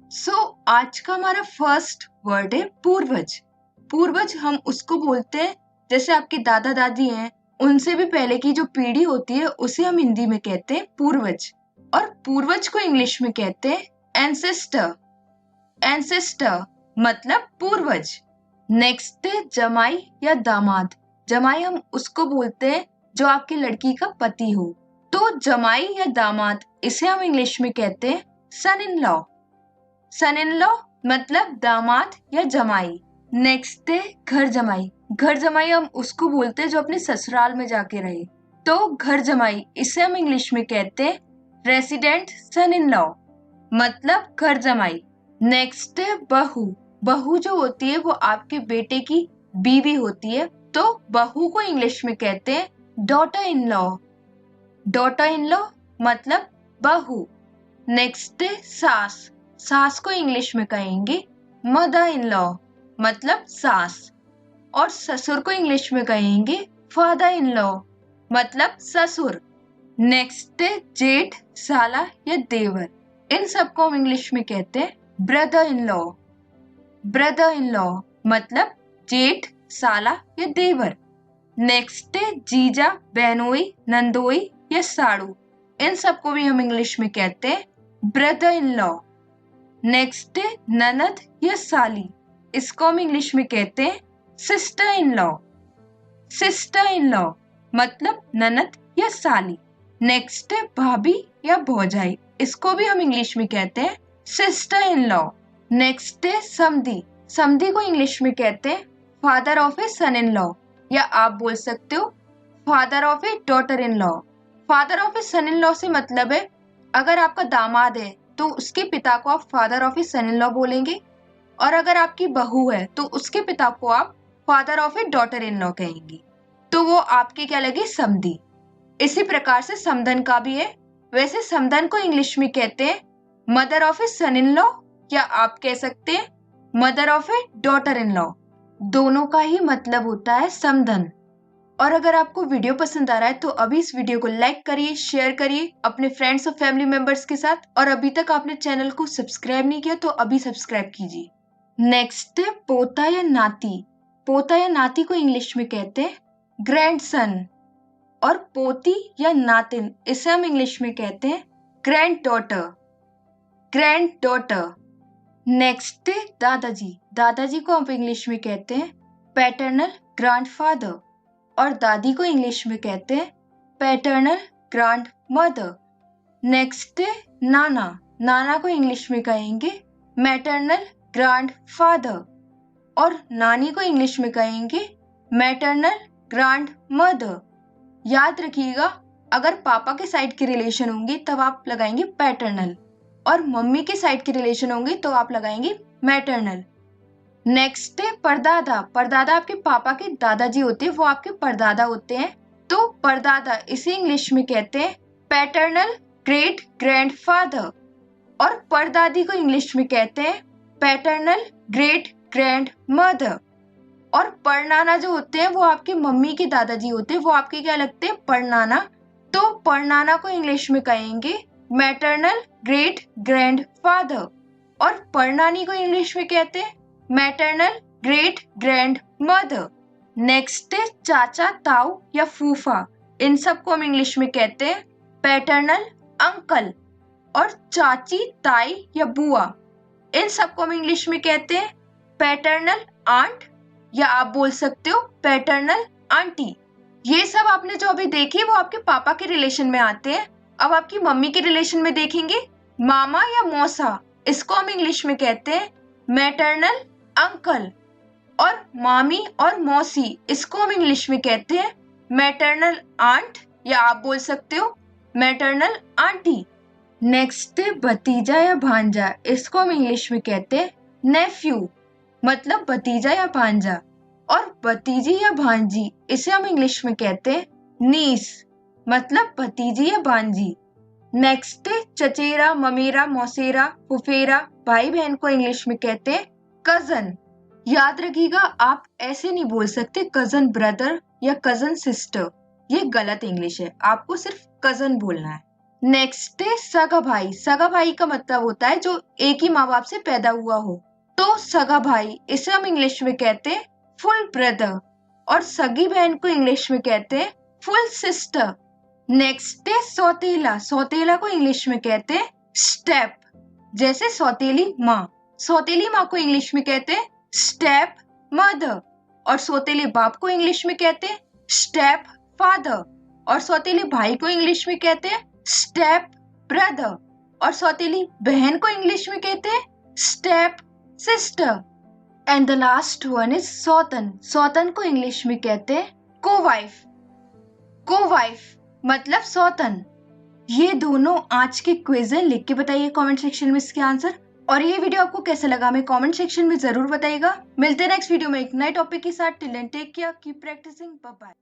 आज का हमारा फर्स्ट वर्ड है पूर्वज। पूर्वज हम उसको बोलते हैं जैसे आपके दादा दादी हैं, उनसे भी पहले की जो पीढ़ी होती है उसे हम हिंदी में कहते हैं पूर्वज। और पूर्वज को इंग्लिश में कहते हैं एंसेस्टर। एंसेस्टर मतलब पूर्वज। नेक्स्ट है जमाई या दामाद। जमाई हम उसको बोलते हैं जो आपकी लड़की का पति हो, तो जमाई या दामाद इसे हम इंग्लिश में कहते हैं सन in law. Sun in law मतलब दामाद या जमाई। नेक्स्ट है घर जमाई। घर जमाई हम उसको बोलते हैं जो अपने ससुराल में जाके रहे, तो घर जमाई इसे हम इंग्लिश में कहते हैं रेसिडेंट सन इन लॉ मतलब घर जमाई। नेक्स्ट है बहू। बहू जो होती है वो आपके बेटे की बीवी होती है, तो बहू को इंग्लिश में कहते हैं daughter in law. Daughter in law मतलब बहू। नेक्स्ट है सास। सास को इंग्लिश में कहेंगे मदर इन लॉ मतलब सास। और ससुर को इंग्लिश में कहेंगे फादर इन लॉ मतलब ससुर। नेक्स्ट है जेठ, साला या देवर। इन सबको हम इंग्लिश में कहते हैं brother in law. Brother in law मतलब जेठ, साला या देवर। नेक्स्ट है जीजा, बहनोई, नंदोई या साड़ू। इन सबको भी हम इंग्लिश में कहते हैं ब्रदर इन लॉ। नेक्स्ट है ननद या साली। इसको हम इंग्लिश में कहते हैं sister in law. Sister in law मतलब ननद या साली। नेक्स्ट है भाभी या भौजाई। इसको भी हम इंग्लिश में कहते हैं सिस्टर इन लॉ। नेक्स्ट है समधी। समधी को इंग्लिश में कहते हैं father of a son in law, या आप बोल सकते हो father of a daughter in law. Father of a son in law से मतलब है अगर आपका दामाद है तो उसके पिता को आप father of a son in law बोलेंगे, और अगर आपकी बहू है तो उसके पिता को आप father of a daughter in law कहेंगे, तो वो आपके क्या लगे समधी। इसी प्रकार से समधन का भी है। वैसे समधन को इंग्लिश में कहते हैं mother of a son in law, या आप कह सकते हैं mother of a daughter in law. दोनों का ही मतलब होता है समधन। और अगर आपको वीडियो पसंद आ रहा है तो अभी इस वीडियो को लाइक करिए, शेयर करिए अपने फ्रेंड्स और फैमिली मेंबर्स के साथ, और अभी तक आपने चैनल को सब्सक्राइब नहीं किया तो अभी सब्सक्राइब कीजिए। नेक्स्ट है पोता या नाती। पोता या नाती को इंग्लिश में कहते हैं ग्रैंडसन। और पोती या नातिन इसे हम इंग्लिश में कहते हैं grand daughter. Grand daughter. Next है दादाजी। दादाजी को हम इंग्लिश में कहते हैं पैटर्नल ग्रैंडफादर, और दादी को इंग्लिश में कहते हैं पैटर्नल ग्रैंड मदर। नेक्स्ट है नाना। नाना को इंग्लिश में कहेंगे मैटरनल ग्रैंड फादर, और नानी को इंग्लिश में कहेंगे मैटरनल ग्रैंड मदर। याद रखिएगा, अगर पापा के साइड के रिलेशन होंगे तब आप लगाएंगे पैटर्नल, और मम्मी के साइड के रिलेशन होंगे तो आप लगाएंगे मैटरनल। नेक्स्ट है परदादा। परदादा आपके पापा के दादाजी होते हैं, वो आपके परदादा होते हैं, तो परदादा इसे इंग्लिश में कहते हैं पैटर्नल ग्रेट ग्रैंडफादर, और परदादी को इंग्लिश में कहते हैं पैटर्नल ग्रेट ग्रैंड मदर। और परनाना जो होते हैं वो आपके मम्मी के दादाजी होते हैं, वो आपके क्या लगते हैं परनाना, तो परनाना को इंग्लिश में कहेंगे मैटरनल ग्रेट ग्रैंड फादर, और परनानी को इंग्लिश में कहते हैं maternal great grand mother. Next है चाचा, ताऊ या फूफा। इन सबको हम इंग्लिश में कहते हैं पैटर्नल अंकल, और चाची, ताई या बुआ इन सबको हम इंग्लिश में कहते हैं पैटर्नल आंट, या आप बोल सकते हो पैटर्नल आंटी। ये सब आपने जो अभी देखी वो आपके पापा के रिलेशन में आते हैं। अब आपकी मम्मी के रिलेशन में देखेंगे मामा या मौसा, इसको हम इंग्लिश में कहते हैं मैटरनल अंकल, और मामी और मौसी इसको हम इंग्लिश में कहते हैं मैटरनल आंट, या आप बोल सकते हो मैटरनल आंटी। नेक्स्ट है भतीजा या भांजा। इसको हम इंग्लिश में कहते हैं नेफ्यू मतलब भतीजा या भांजा, और भतीजी या भांजी इसे हम इंग्लिश में कहते हैं नीस मतलब भतीजी या भांजी। नेक्स्ट है चचेरा, ममेरा, मौसेरा, फुफेरा। भाई बहन को इंग्लिश में कहते हैं कजन। याद रखिएगा, आप ऐसे नहीं बोल सकते कजन ब्रदर या कजन सिस्टर, ये गलत इंग्लिश है, आपको सिर्फ कजन बोलना है। नेक्स्ट है सगा भाई। सगा भाई का मतलब होता है जो एक ही माँ बाप से पैदा हुआ हो। तो सगा भाई इसे हम इंग्लिश में कहते हैं फुल ब्रदर, और सगी बहन को इंग्लिश में कहते हैं फुल सिस्टर। नेक्स्ट है सौतेला। सौतेला को इंग्लिश में कहते हैं स्टेप, जैसे सौतेली माँ। सौतेली माँ को इंग्लिश में कहते हैं स्टेप मदर, और सौतेले बाप को इंग्लिश में कहते हैं स्टेप फादर, और सौतेले भाई को इंग्लिश में कहते हैं स्टेप ब्रदर, और सौतेली बहन को इंग्लिश में कहते हैं step sister. And the last one is sautan. सौतन को इंग्लिश में कहते हैं को-वाइफ। को-वाइफ मतलब सौतन। ये दोनों आज के क्विज है, लिख के बताइए कमेंट सेक्शन में इसके आंसर। और ये वीडियो आपको कैसा लगा हमें कमेंट सेक्शन में जरूर बताइएगा। मिलते हैं नेक्स्ट वीडियो में एक नए टॉपिक के साथ। Till then take care, keep practising, bye bye.